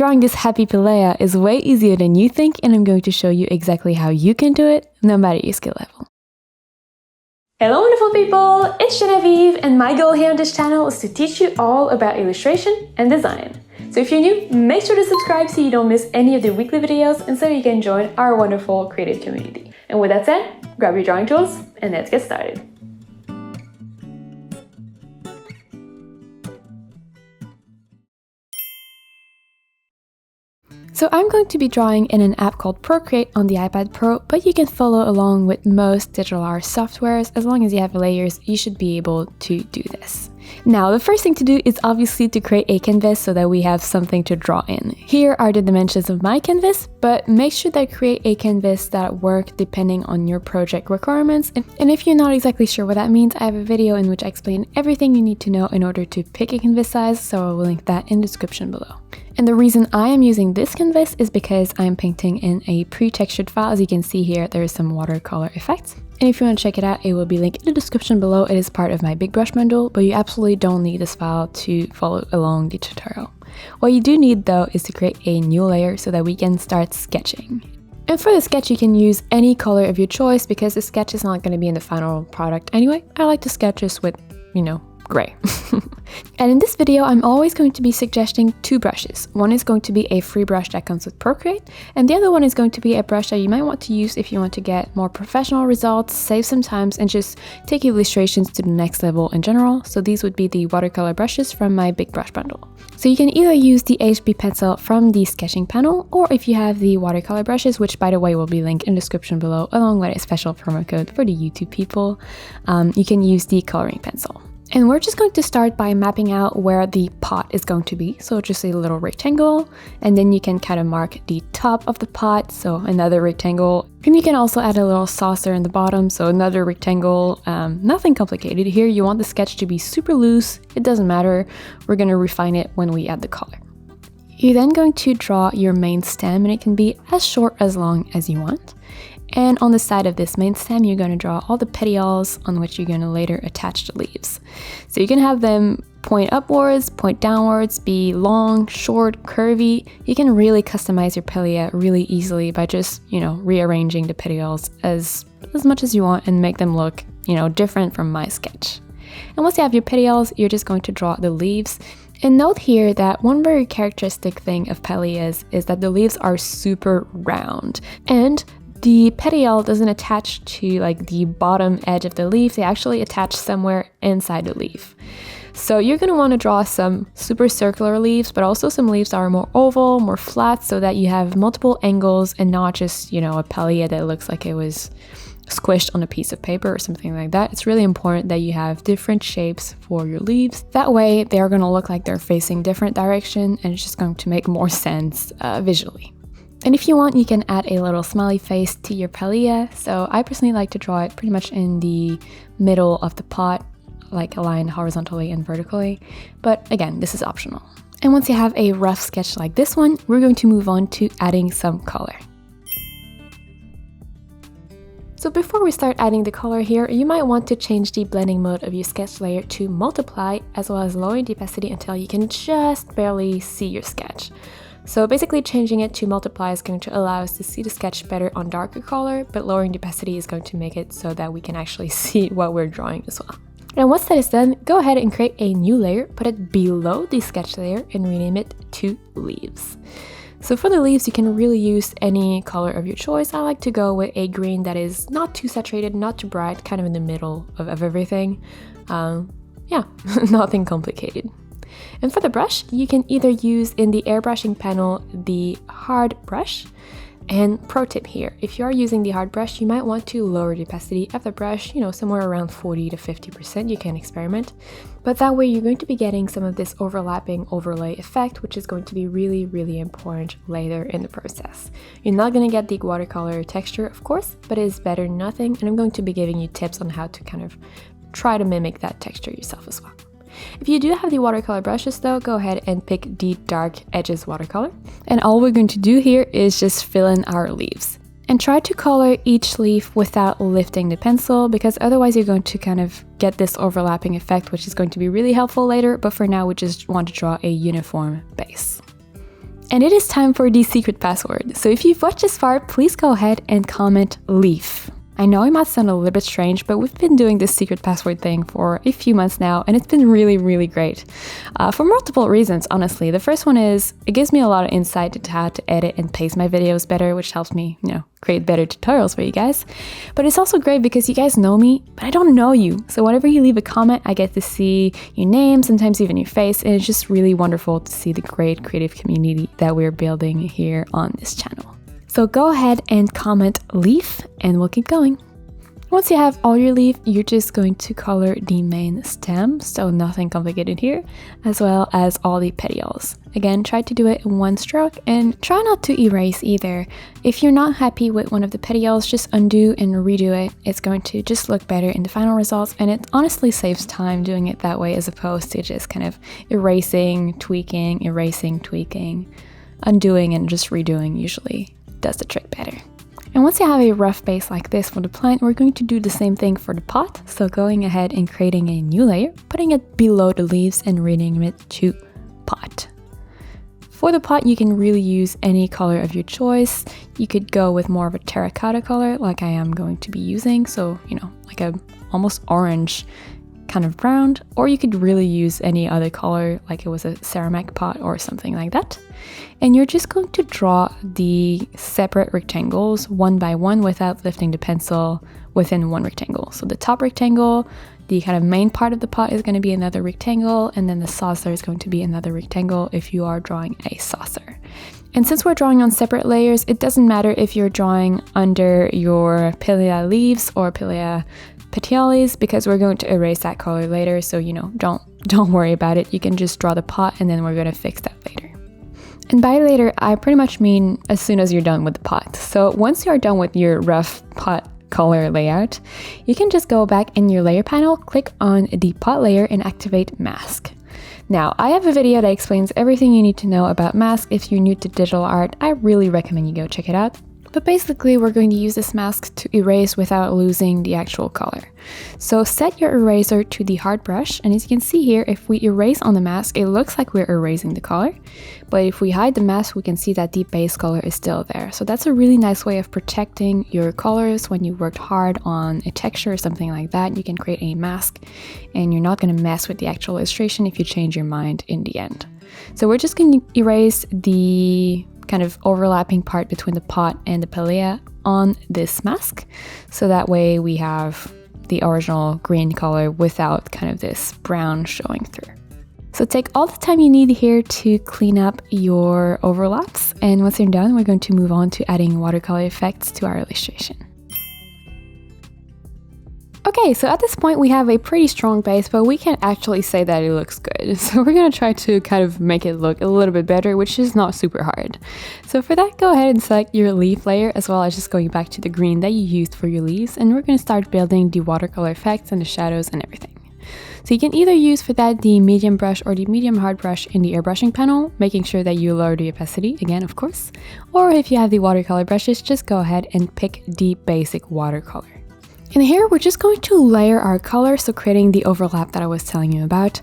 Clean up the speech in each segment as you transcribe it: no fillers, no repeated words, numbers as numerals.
Drawing this happy pilea is way easier than you think, and I'm going to show you exactly how you can do it, no matter your skill level. Hello wonderful people, it's Genevieve, and my goal here on this channel is to teach you all about illustration and design. So if you're new, make sure to subscribe so you don't miss any of the weekly videos and so you can join our wonderful creative community. And with that said, grab your drawing tools and let's get started. So I'm going to be drawing in an app called Procreate on the iPad Pro, but you can follow along with most digital art softwares. As long as you have layers, you should be able to do this. Now, the first thing to do is obviously to create a canvas so that we have something to draw in. Here are the dimensions of my canvas, but make sure that you create a canvas that works depending on your project requirements. And if you're not exactly sure what that means, I have a video in which I explain everything you need to know in order to pick a canvas size, so I will link that in the description below. And the reason I am using this canvas is because I'm painting in a pre-textured file. As you can see here, there is some watercolor effects. And if you want to check it out, it will be linked in the description below. It is part of my big brush bundle, but you absolutely don't need this file to follow along the tutorial. What you do need though is to create a new layer so that we can start sketching. And for the sketch, you can use any color of your choice because the sketch is not going to be in the final product anyway. I like to sketch this with, gray. And in this video, I'm always going to be suggesting two brushes. One is going to be a free brush that comes with Procreate, and the other one is going to be a brush that you might want to use if you want to get more professional results, save some time, and just take illustrations to the next level in general. So these would be the watercolor brushes from my big brush bundle. So you can either use the HB pencil from the sketching panel, or if you have the watercolor brushes, which by the way will be linked in the description below, along with a special promo code for the YouTube people, you can use the coloring pencil. And we're just going to start by mapping out where the pot is going to be. So just a little rectangle, and then you can kind of mark the top of the pot, so another rectangle. And you can also add a little saucer in the bottom, so another rectangle. Nothing complicated here. You want the sketch to be super loose. It doesn't matter. We're going to refine it when we add the color. You're then going to draw your main stem, and it can be as short as long as you want. And on the side of this main stem, you're going to draw all the petioles on which you're going to later attach the leaves. So you can have them point upwards, point downwards, be long, short, curvy. You can really customize your pilea really easily by just, rearranging the petioles as much as you want and make them look, different from my sketch. And once you have your petioles, you're just going to draw the leaves. And note here that one very characteristic thing of pileas is that the leaves are super round. And the petiole doesn't attach to the bottom edge of the leaf, they actually attach somewhere inside the leaf. So you're going to want to draw some super circular leaves, but also some leaves that are more oval, more flat, so that you have multiple angles and not just, a pilea that looks like it was squished on a piece of paper or something like that. It's really important that you have different shapes for your leaves. That way they're going to look like they're facing different direction, and it's just going to make more sense visually. And if you want, you can add a little smiley face to your pilea. So I personally like to draw it pretty much in the middle of the pot, like aligned horizontally and vertically. But again, this is optional. And once you have a rough sketch like this one, we're going to move on to adding some color. So before we start adding the color here, you might want to change the blending mode of your sketch layer to multiply, as well as lower the opacity until you can just barely see your sketch. So basically changing it to multiply is going to allow us to see the sketch better on darker color, but lowering the opacity is going to make it so that we can actually see what we're drawing as well. And once that is done, go ahead and create a new layer, put it below the sketch layer and rename it to leaves. So for the leaves, you can really use any color of your choice. I like to go with a green that is not too saturated, not too bright, kind of in the middle of everything. Nothing complicated. And for the brush, you can either use in the airbrushing panel the hard brush. And pro tip here, if you are using the hard brush, you might want to lower the opacity of the brush, somewhere around 40 to 50%. You can experiment. But that way you're going to be getting some of this overlapping overlay effect, which is going to be really, really important later in the process. You're not going to get the watercolor texture, of course, but it is better than nothing. And I'm going to be giving you tips on how to kind of try to mimic that texture yourself as well. If you do have the watercolor brushes though, go ahead and pick the dark edges watercolor. And all we're going to do here is just fill in our leaves. And try to color each leaf without lifting the pencil, because otherwise you're going to kind of get this overlapping effect, which is going to be really helpful later, but for now we just want to draw a uniform base. And it is time for the secret password. So if you've watched this far, please go ahead and comment leaf. I know it might sound a little bit strange, but we've been doing this secret password thing for a few months now, and it's been really, really great. For multiple reasons, honestly. The first one is, it gives me a lot of insight into how to edit and pace my videos better, which helps me, create better tutorials for you guys. But it's also great because you guys know me, but I don't know you. So whenever you leave a comment, I get to see your name, sometimes even your face, and it's just really wonderful to see the great creative community that we're building here on this channel. So go ahead and comment leaf and we'll keep going. Once you have all your leaf, you're just going to color the main stem, so nothing complicated here, as well as all the petioles. Again, try to do it in one stroke and try not to erase either. If you're not happy with one of the petioles, just undo and redo it. It's going to just look better in the final results, and it honestly saves time doing it that way as opposed to just kind of erasing, tweaking, undoing and just redoing usually does the trick better. And once you have a rough base like this for the plant, we're going to do the same thing for the pot. So going ahead and creating a new layer, putting it below the leaves and renaming it to pot. For the pot, you can really use any color of your choice. You could go with more of a terracotta color like I am going to be using. So, like a almost orange kind of brown, or you could really use any other color like it was a ceramic pot or something like that. And you're just going to draw the separate rectangles one by one without lifting the pencil within one rectangle. So the top rectangle, the kind of main part of the pot is going to be another rectangle, and then the saucer is going to be another rectangle if you are drawing a saucer. And since we're drawing on separate layers, it doesn't matter if you're drawing under your Pilea leaves or Pilea petioles, because we're going to erase that color later, so don't worry about it. You can just draw the pot and then we're going to fix that later. And by later, I pretty much mean as soon as you're done with the pot. So once you're done with your rough pot color layout, you can just go back in your layer panel, click on the pot layer and activate mask. Now, I have a video that explains everything you need to know about mask. If you're new to digital art, I really recommend you go check it out. But basically, we're going to use this mask to erase without losing the actual color. So set your eraser to the hard brush, and as you can see here, if we erase on the mask, it looks like we're erasing the color. But if we hide the mask, we can see that the base color is still there. So that's a really nice way of protecting your colors when you worked hard on a texture or something like that. You can create a mask, and you're not going to mess with the actual illustration if you change your mind in the end. So we're just going to erase the kind of overlapping part between the pot and the Pilea on this mask, so that way we have the original green color without kind of this brown showing through. So take all the time you need here to clean up your overlaps, and once you're done, we're going to move on to adding watercolor effects to our illustration. Okay, so at this point we have a pretty strong base, but we can't actually say that it looks good. So we're gonna try to kind of make it look a little bit better, which is not super hard. So for that, go ahead and select your leaf layer, as well as just going back to the green that you used for your leaves, and we're gonna start building the watercolor effects and the shadows and everything. So you can either use for that the medium brush or the medium hard brush in the airbrushing panel, making sure that you lower the opacity, again of course. Or if you have the watercolor brushes, just go ahead and pick the basic watercolor. And here we're just going to layer our color, so creating the overlap that I was telling you about,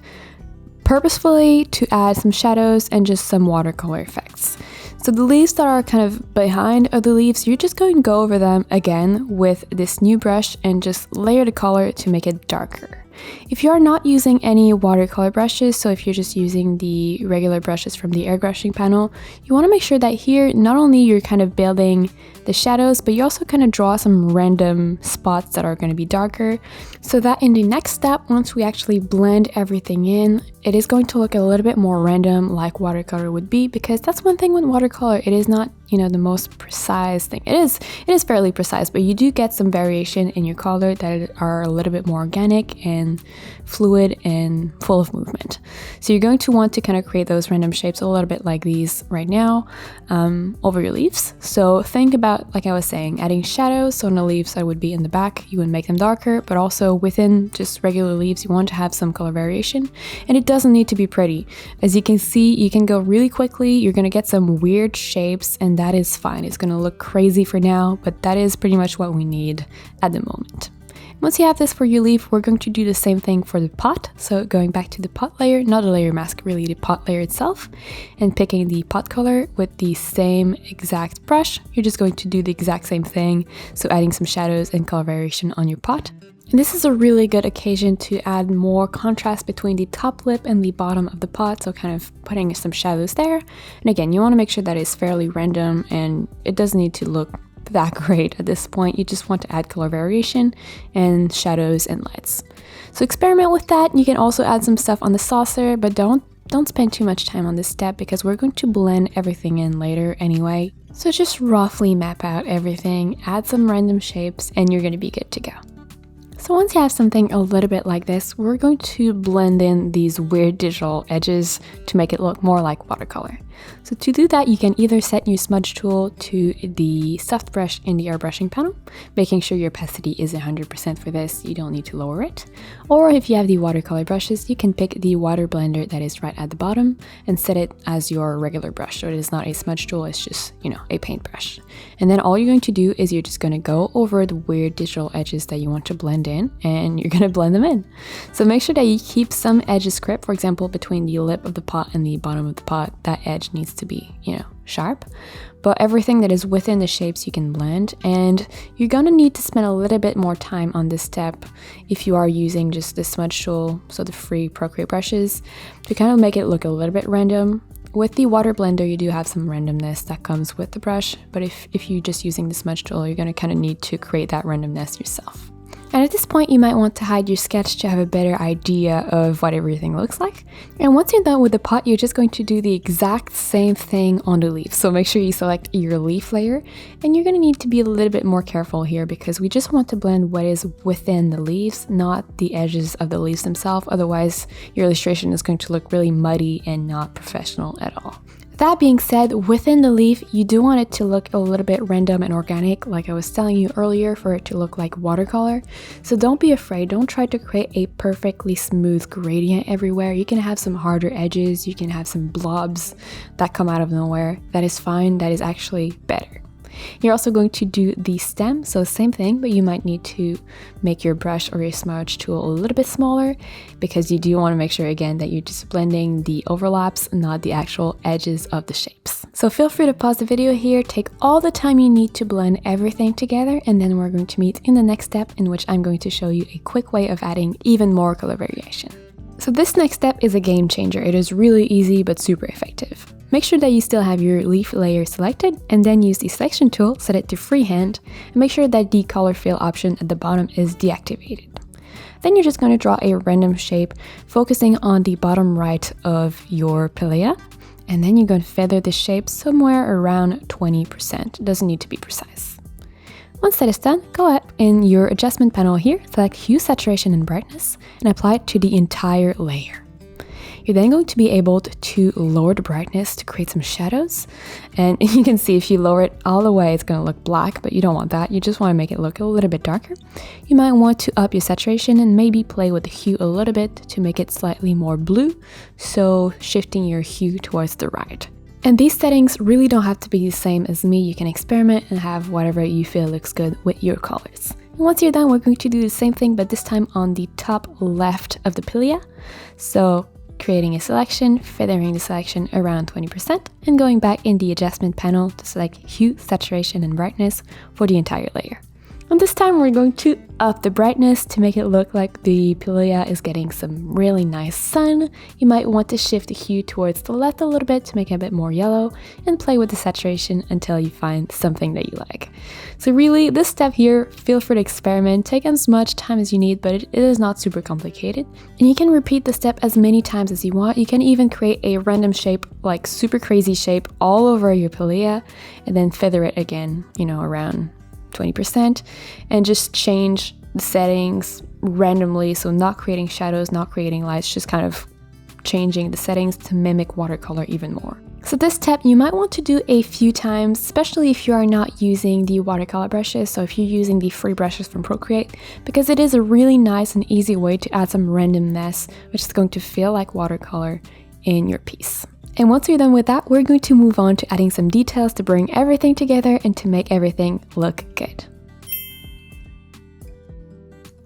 purposefully to add some shadows and just some watercolor effects. So the leaves that are kind of behind other leaves, you're just going to go over them again with this new brush and just layer the color to make it darker. If you're not using any watercolor brushes, so if you're just using the regular brushes from the airbrushing panel, you want to make sure that here, not only you're kind of building the shadows, but you also kind of draw some random spots that are going to be darker, so that in the next step, once we actually blend everything in, it is going to look a little bit more random like watercolor would be, because that's one thing with watercolor, it is not, the most precise thing. It is fairly precise, but you do get some variation in your color that are a little bit more organic and fluid and full of movement. So you're going to want to kind of create those random shapes a little bit like these right now over your leaves. So think about, like I was saying, adding shadows. So on the leaves that would be in the back, you would make them darker, but also within just regular leaves, you want to have some color variation, and it doesn't need to be pretty. As you can see, you can go really quickly. You're going to get some weird shapes, and that is fine. It's going to look crazy for now, but that is pretty much what we need at the moment. Once you have this for your leaf, we're going to do the same thing for the pot. So going back to the pot layer, not the layer mask, really the pot layer itself, and picking the pot color with the same exact brush. You're just going to do the exact same thing, so adding some shadows and color variation on your pot. And this is a really good occasion to add more contrast between the top lip and the bottom of the pot, so kind of putting some shadows there. And again, you want to make sure that it's fairly random and it doesn't need to look that great at this point. You just want to add color variation and shadows and lights. So experiment with that. You can also add some stuff on the saucer, but don't spend too much time on this step because we're going to blend everything in later anyway. So just roughly map out everything, add some random shapes, and you're going to be good to go. So once you have something a little bit like this, we're going to blend in these weird digital edges to make it look more like watercolor. So to do that, you can either set your smudge tool to the soft brush in the airbrushing panel, making sure your opacity is 100% for this, you don't need to lower it. Or if you have the watercolor brushes, you can pick the water blender that is right at the bottom and set it as your regular brush. So it is not a smudge tool, it's just, a paintbrush. And then all you're going to do is you're just going to go over the weird digital edges that you want to blend in, and you're going to blend them in. So make sure that you keep some edges crisp. For example, between the lip of the pot and the bottom of the pot, that edge needs to be, sharp. But everything that is within the shapes you can blend, and you're gonna need to spend a little bit more time on this step if you are using just the smudge tool, so the free Procreate brushes, to kind of make it look a little bit random. With the water blender, you do have some randomness that comes with the brush, but if you're just using the smudge tool, you're gonna kind of need to create that randomness yourself. And at this point, you might want to hide your sketch to have a better idea of what everything looks like. And once you're done with the pot, you're just going to do the exact same thing on the leaf. So make sure you select your leaf layer, and you're going to need to be a little bit more careful here because we just want to blend what is within the leaves, not the edges of the leaves themselves. Otherwise, your illustration is going to look really muddy and not professional at all. That being said, within the leaf, you do want it to look a little bit random and organic, like I was telling you earlier, for it to look like watercolor. So don't be afraid, don't try to create a perfectly smooth gradient everywhere. You can have some harder edges, you can have some blobs that come out of nowhere. That is fine, that is actually better. You're also going to do the stem, so same thing, but you might need to make your brush or your smudge tool a little bit smaller because you do want to make sure again that you're just blending the overlaps, not the actual edges of the shapes. So feel free to pause the video here, take all the time you need to blend everything together, and then we're going to meet in the next step in which I'm going to show you a quick way of adding even more color variation. So this next step is a game changer. It is really easy but super effective. Make sure that you still have your leaf layer selected and then use the selection tool, set it to freehand, and make sure that the color fill option at the bottom is deactivated. Then you're just going to draw a random shape focusing on the bottom right of your pilea, and then you're going to feather this shape somewhere around 20%. It doesn't need to be precise. Once that is done, go up in your adjustment panel here, select Hue, Saturation, and Brightness, and apply it to the entire layer. You're then going to be able to lower the brightness to create some shadows. And you can see if you lower it all the way, it's going to look black, but you don't want that. You just want to make it look a little bit darker. You might want to up your saturation and maybe play with the hue a little bit to make it slightly more blue, so shifting your hue towards the right. And these settings really don't have to be the same as me. You can experiment and have whatever you feel looks good with your colors. And once you're done, we're going to do the same thing, but this time on the top left of the pilea. So creating a selection, feathering the selection around 20%, and going back in the adjustment panel to select Hue, Saturation, and Brightness for the entire layer. And this time we're going to up the brightness to make it look like the pilea is getting some really nice sun. You might want to shift the hue towards the left a little bit to make it a bit more yellow and play with the saturation until you find something that you like. So really, this step here, feel free to experiment, take as much time as you need, but it is not super complicated. And you can repeat the step as many times as you want. You can even create a random shape, like super crazy shape all over your pilea, and then feather it again, around 20%, and just change the settings randomly, so not creating shadows, not creating lights, just kind of changing the settings to mimic watercolor even more. So this step you might want to do a few times, especially if you are not using the watercolor brushes, so if you're using the free brushes from Procreate, because it is a really nice and easy way to add some randomness, which is going to feel like watercolor in your piece. And once you're done with that, we're going to move on to adding some details to bring everything together and to make everything look good.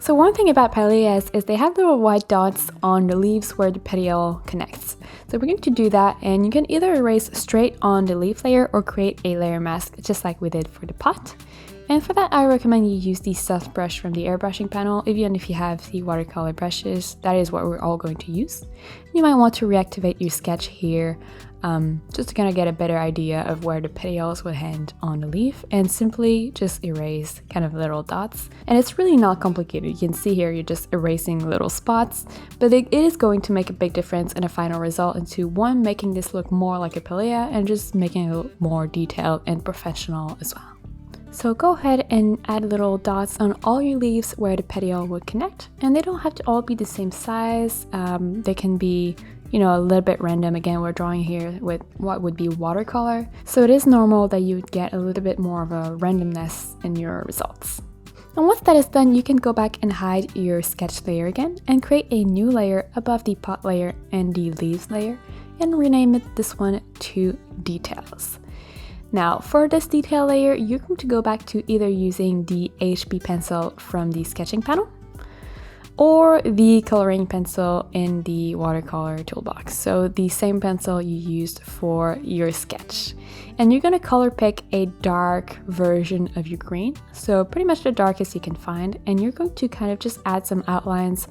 So one thing about Pileas is they have little white dots on the leaves where the petiole connects. So we're going to do that, and you can either erase straight on the leaf layer or create a layer mask just like we did for the pot. And for that, I recommend you use the soft brush from the airbrushing panel. Even if you have the watercolor brushes, that is what we're all going to use. You might want to reactivate your sketch here, just to kind of get a better idea of where the petioles would end on the leaf, and simply just erase kind of little dots. And it's really not complicated. You can see here you're just erasing little spots, but it is going to make a big difference in the final result into one, making this look more like a pilea, and just making it more detailed and professional as well. So go ahead and add little dots on all your leaves where the petiole would connect, and they don't have to all be the same size. They can be, you know, a little bit random. Again, we're drawing here with what would be watercolor, so it is normal that you would get a little bit more of a randomness in your results. And once that is done, you can go back and hide your sketch layer again and create a new layer above the pot layer and the leaves layer, and rename this one to details. Now, for this detail layer, you're going to go back to either using the HB pencil from the sketching panel or the coloring pencil in the watercolor toolbox. So the same pencil you used for your sketch. And you're going to color pick a dark version of your green, so pretty much the darkest you can find, and you're going to kind of just add some outlines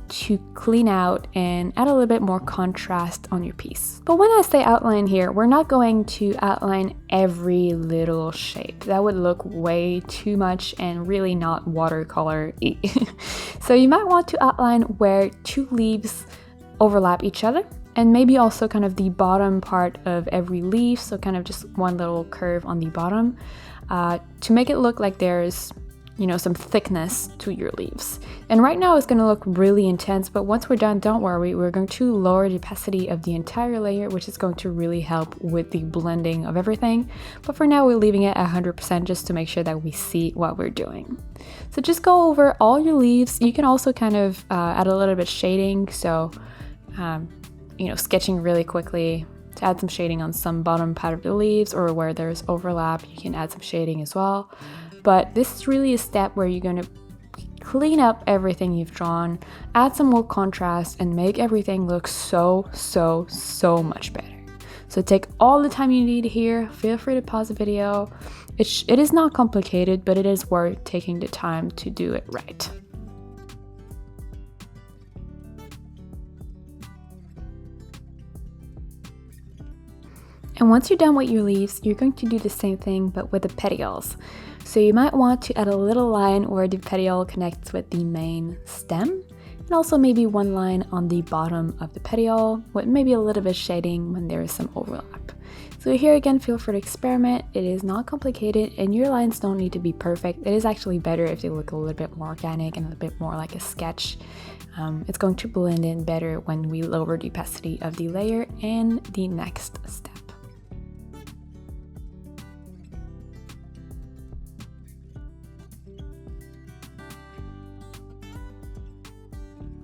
to clean out and add a little bit more contrast on your piece. But when I say outline here, we're not going to outline every little shape. That would look way too much and really not watercolor-y. So you might want to outline where two leaves overlap each other, and maybe also kind of the bottom part of every leaf, so kind of just one little curve on the bottom, to make it look like there's, you know, some thickness to your leaves. And right now it's going to look really intense, but once we're done, don't worry, we're going to lower the opacity of the entire layer, which is going to really help with the blending of everything. But for now, we're leaving it at 100% just to make sure that we see what we're doing. So just go over all your leaves. You can also kind of add a little bit shading, so you know, sketching really quickly to add some shading on some bottom part of the leaves, or where there's overlap, you can add some shading as well. But this is really a step where you're going to clean up everything you've drawn, add some more contrast, and make everything look so much better. So take all the time you need here. Feel free to pause the video. It is not complicated, but it is worth taking the time to do it right. And once you're done with your leaves, you're going to do the same thing but with the petioles. So you might want to add a little line where the petiole connects with the main stem, and also maybe one line on the bottom of the petiole with maybe a little bit shading when there is some overlap. So here again, feel free to experiment. It is not complicated, and your lines don't need to be perfect. It is actually better if they look a little bit more organic and a little bit more like a sketch. It's going to blend in better when we lower the opacity of the layer and the next step.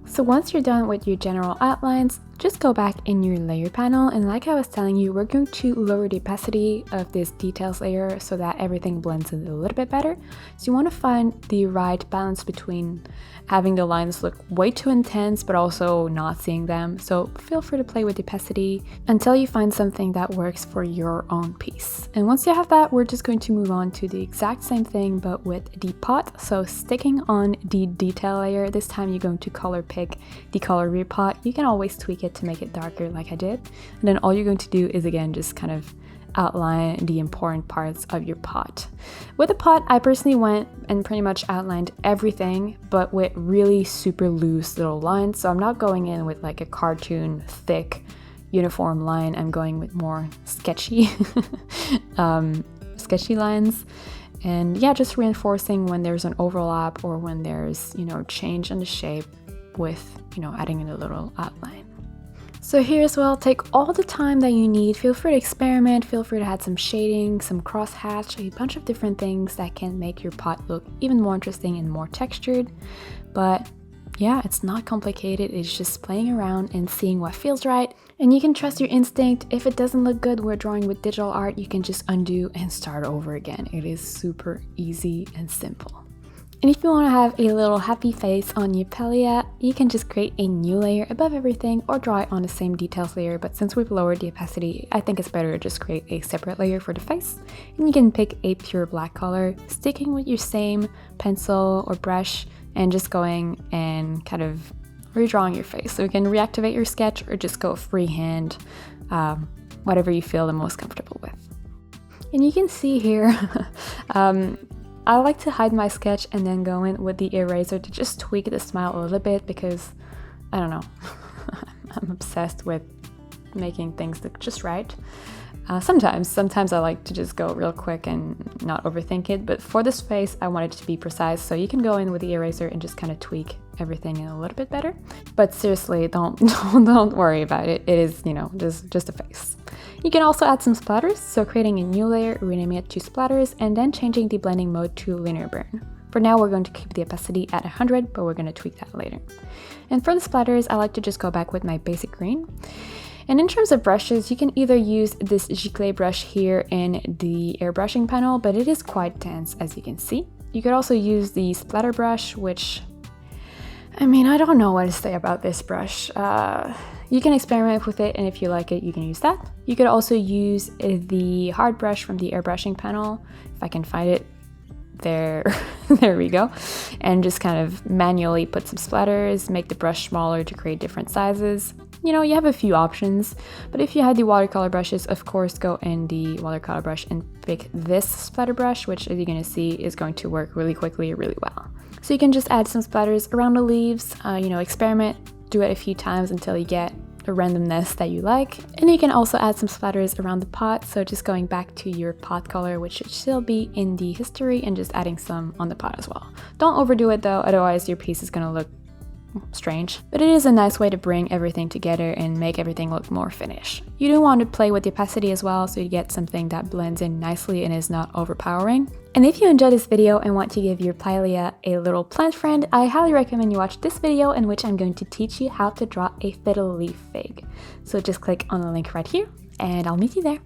So once you're done with your general outlines, just go back in your layer panel, and like I was telling you, we're going to lower the opacity of this details layer so that everything blends in a little bit better. So you want to find the right balance between having the lines look way too intense but also not seeing them. So feel free to play with the opacity until you find something that works for your own piece. And once you have that, we're just going to move on to the exact same thing but with the pot. So sticking on the detail layer, this time you're going to color pick the color of your pot. You can always tweak it to make it darker like I did. And then all you're going to do is again just kind of outline the important parts of your pot. With the pot, I personally went and pretty much outlined everything, but with really super loose little lines. So I'm not going in with like a cartoon thick uniform line. I'm going with more sketchy sketchy lines. And yeah, just reinforcing when there's an overlap or when there's, you know, change in the shape with, you know, adding in a little outline. So here as well, take all the time that you need. Feel free to experiment, feel free to add some shading, some crosshatch, a bunch of different things that can make your pot look even more interesting and more textured. But yeah, it's not complicated, it's just playing around and seeing what feels right. And you can trust your instinct. If it doesn't look good when drawing with digital art, you can just undo and start over again. It is super easy and simple. And if you want to have a little happy face on your Pilea, you can just create a new layer above everything or draw it on the same details layer, but since we've lowered the opacity, I think it's better to just create a separate layer for the face. And you can pick a pure black color, sticking with your same pencil or brush, and just going and kind of redrawing your face. So you can reactivate your sketch or just go freehand, whatever you feel the most comfortable with. And you can see here, I like to hide my sketch and then go in with the eraser to just tweak the smile a little bit because, I don't know, I'm obsessed with making things look just right. Sometimes I like to just go real quick and not overthink it, but for this face I want it to be precise, so you can go in with the eraser and just kind of tweak everything a little bit better. But seriously, don't worry about it. It is, you know, just a face. You can also add some splatters, so creating a new layer, renaming it to splatters, and then changing the blending mode to linear burn. For now, we're going to keep the opacity at 100, but we're going to tweak that later. And for the splatters, I like to just go back with my basic green. And in terms of brushes, you can either use this giclée brush here in the airbrushing panel, but it is quite dense, as you can see. You could also use the splatter brush, which, I mean, I don't know what to say about this brush. You can experiment with it, and if you like it, you can use that. You could also use the hard brush from the airbrushing panel, if I can find it. There we go. And just kind of manually put some splatters, make the brush smaller to create different sizes. You know, you have a few options, but if you had the watercolor brushes, of course, go in the watercolor brush and pick this splatter brush, which, as you're gonna see, is going to work really quickly, really well. So you can just add some splatters around the leaves, you know, experiment, do it a few times until you get a randomness that you like. And you can also add some splatters around the pot, so just going back to your pot color, which should still be in the history, and just adding some on the pot as well. Don't overdo it though, otherwise your piece is gonna look strange. But it is a nice way to bring everything together and make everything look more finished. You do want to play with the opacity as well, so you get something that blends in nicely and is not overpowering. And if you enjoyed this video and want to give your Pilea a little plant friend, I highly recommend you watch this video in which I'm going to teach you how to draw a fiddle leaf fig. So just click on the link right here and I'll meet you there.